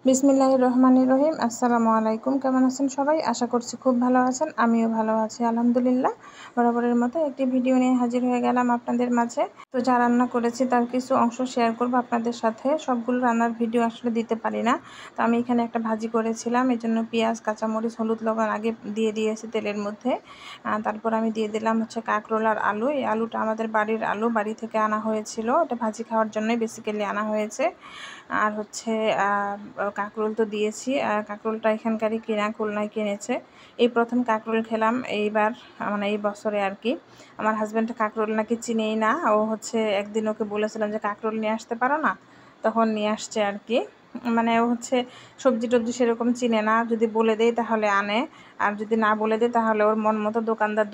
বিসমিল্লাহির রহমানির রহিম। আসসালামু আলাইকুম। কেমন আছেন সবাই? আশা করছি খুব ভালো আছেন। আমিও ভালো আছি আলহামদুলিল্লাহ। বরাবরের মতো একটি ভিডিও নিয়ে হাজির হয়ে গেলাম আপনাদের মাঝে। তো যা রান্না করেছি তার কিছু অংশ শেয়ার করব আপনাদের সাথে। সবগুলো রান্নার ভিডিও আসলে দিতে পারি না। তো আমি এখানে একটা ভাজি করেছিলাম, এই জন্য পেঁয়াজ, কাঁচামরিচ, হলুদ, লবণ আগে দিয়ে দিয়েছি তেলের মধ্যে। তারপর আমি দিয়ে দিলাম হচ্ছে কাঁকরোল আর আলু। এই আলুটা আমাদের বাড়ির আলু, বাড়ি থেকে আনা হয়েছিল। এটা ভাজি খাওয়ার জন্যই বেসিক্যালি আনা হয়েছে। আর হচ্ছে কাঁকরোল তো দিয়েছি। কাঁকরোলটা এখানকারই কেনা, খুলনায় কিনেছে। এই প্রথম কাঁকরোল খেলাম এইবার, মানে এই বছরে আর কি। আমার হাজব্যান্ড কাঁকরোল নাকি চিনেই না। ও হচ্ছে একদিন ওকে বলেছিলাম যে কাঁকরোল নিয়ে আসতে পারো না, তখন নিয়ে আসছে আর কি। মানে ও হচ্ছে সবজি টবজি সেরকম চিনে না, যদি বলে দেয় তাহলে আনে, আর যদি না বলে দেয় তাহলে ওর মন মতো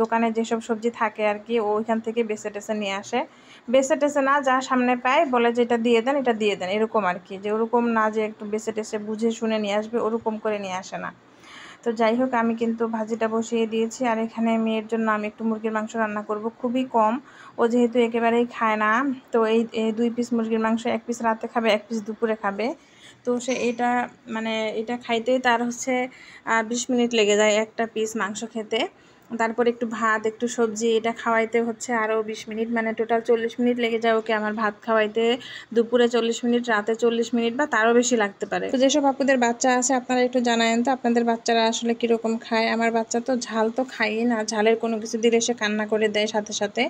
দোকানে যেসব সবজি থাকে আর কি, ও ওইখান থেকে বেছে টেছে নিয়ে আসে। বেছে টেছে না, যা সামনে পায় বলে যে এটা দিয়ে দেন, এটা দিয়ে দেন, এরকম আর কি। যে ওরকম না যে একটু বেছে টেছে বুঝে শুনে নিয়ে আসবে, ওরকম করে নিয়ে আসে না। তো যাই হোক, আমি কিন্তু ভাজিটা বসিয়ে দিয়েছি। আর এখানে মেয়ের জন্য আমি একটু মুরগির মাংস রান্না করব, খুবই কম। ও যেহেতু একেবারেই খায় না, তো এই 2 পিস মুরগির মাংস 1 পিস রাতে খাবে, 1 পিস দুপুরে খাবে। তো সে এটা মানে এটা খাইতেই তার হচ্ছে 20 মিনিট লেগে যায় একটা পিস মাংস খেতে। তারপর একটু ভাত, একটু সবজি, এটা খাওয়াইতে হচ্ছে আরও 20 মিনিট, মানে টোটাল 40 মিনিট লেগে যায় ওকে আমার ভাত খাওয়াইতে। দুপুরে 40 মিনিট, রাতে 40 মিনিট বা তারও বেশি লাগতে পারে। তো যেসব আপুদের বাচ্চা আছে আপনারা একটু জানায়েন তো আপনাদের বাচ্চারা আসলে কীরকম খায়। আমার বাচ্চা তো ঝাল তো খায়ই না, ঝালের কোনো কিছু দিলে সে কান্না করে দেয় সাথে সাথে।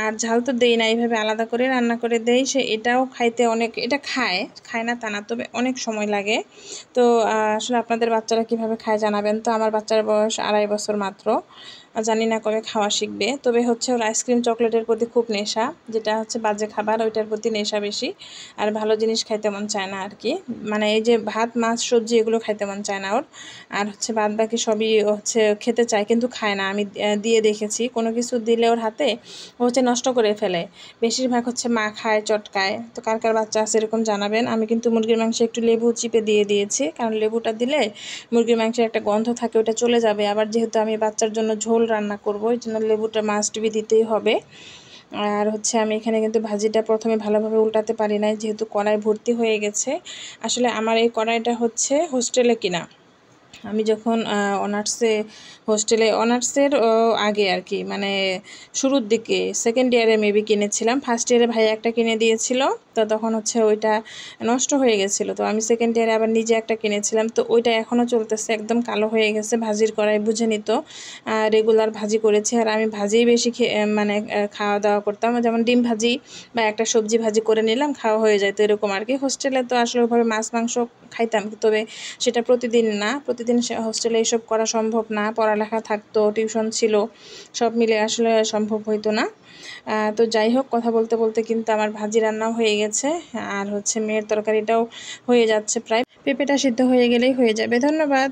আর ঝাল তো দেই না, এইভাবে আলাদা করে রান্না করে দেই। সে এটাও খাইতে অনেক, এটা খায় না তা না, তবে অনেক সময় লাগে। তো আসলে আপনাদের বাচ্চারা কিভাবে খায় জানাবেন তো। আমার বাচ্চার বয়স 2.5 বছর মাত্র, জানি না কবে খাওয়া শিখবে। তবে হচ্ছে ওর আইসক্রিম চকলেটের প্রতি খুব নেশা, যেটা হচ্ছে বাজে খাবার, ওইটার প্রতি নেশা বেশি। আর ভালো জিনিস খাইতে মন চায় না আর কি। মানে এই যে ভাত, মাছ, সবজি এগুলো খাইতে মন চায় না ওর। আর হচ্ছে বাদ বাকি সবই হচ্ছে খেতে চায়, কিন্তু খায় না। আমি দিয়ে দেখেছি, কোনো কিছু দিলে ওর হাতে ও হচ্ছে নষ্ট করে ফেলে। বেশিরভাগ হচ্ছে মা খায়, চটকায়। তো কার কার বাচ্চা আছে এরকম জানাবেন। আমি কিন্তু মুরগির মাংসে একটু লেবু চিপে দিয়ে দিয়েছি, কারণ লেবুটা দিলে মুরগির মাংসের একটা গন্ধ থাকে, ওটা চলে যাবে। আবার যেহেতু আমি বাচ্চার জন্য ঝোল রান্না করব, এই জন্য লেবুটা মাস্ট বি দিতেই হবে। আর হচ্ছে আমি এখানে কিন্তু ভাজিটা প্রথমে ভালোভাবে উল্টাতে পারি নাই, যেহেতু কড়াই ভর্তি হয়ে গেছে। আসলে আমার এই কড়াইটা হচ্ছে হোস্টেলে কিনা। আমি যখন অনার্সের আগে আর কি, মানে শুরুর দিকে, সেকেন্ড ইয়ারে মেবি কিনেছিলাম। ফার্স্ট ইয়ারে ভাই একটা কিনে দিয়েছিল, তো তখন হচ্ছে ওইটা নষ্ট হয়ে গেছিলো। তো আমি সেকেন্ড ইয়ারে আবার নিজে একটা কিনেছিলাম, তো ওইটা এখনও চলতেছে, একদম কালো হয়ে গেছে। ভাজির কড়াই বুঝে নিত, রেগুলার ভাজি করেছি। আর আমি ভাজিই বেশি মানে খাওয়া দাওয়া করতাম, যেমন ডিম ভাজি বা একটা সবজি ভাজি করে নিলাম, খাওয়া হয়ে যায়। তো এরকম আর কি। হোস্টেলে তো আসলে ওইভাবে মাছ মাংস খাইতাম, তবে সেটা প্রতিদিন না। প্রতিদিন হোস্টেলে এসব করা সম্ভব না, পড়ালেখা থাকতো, টিউশন ছিল, সব মিলে আসলে সম্ভব হইতো না। তো যাই হোক, কথা বলতে বলতে কিন্তু আমার ভাজি রান্নাও হয়ে গেছে। আর হচ্ছে মেয়ের তরকারিটাও হয়ে যাচ্ছে প্রায়, পেঁপেটা সিদ্ধ হয়ে গেলেই হয়ে যাবে। ধন্যবাদ।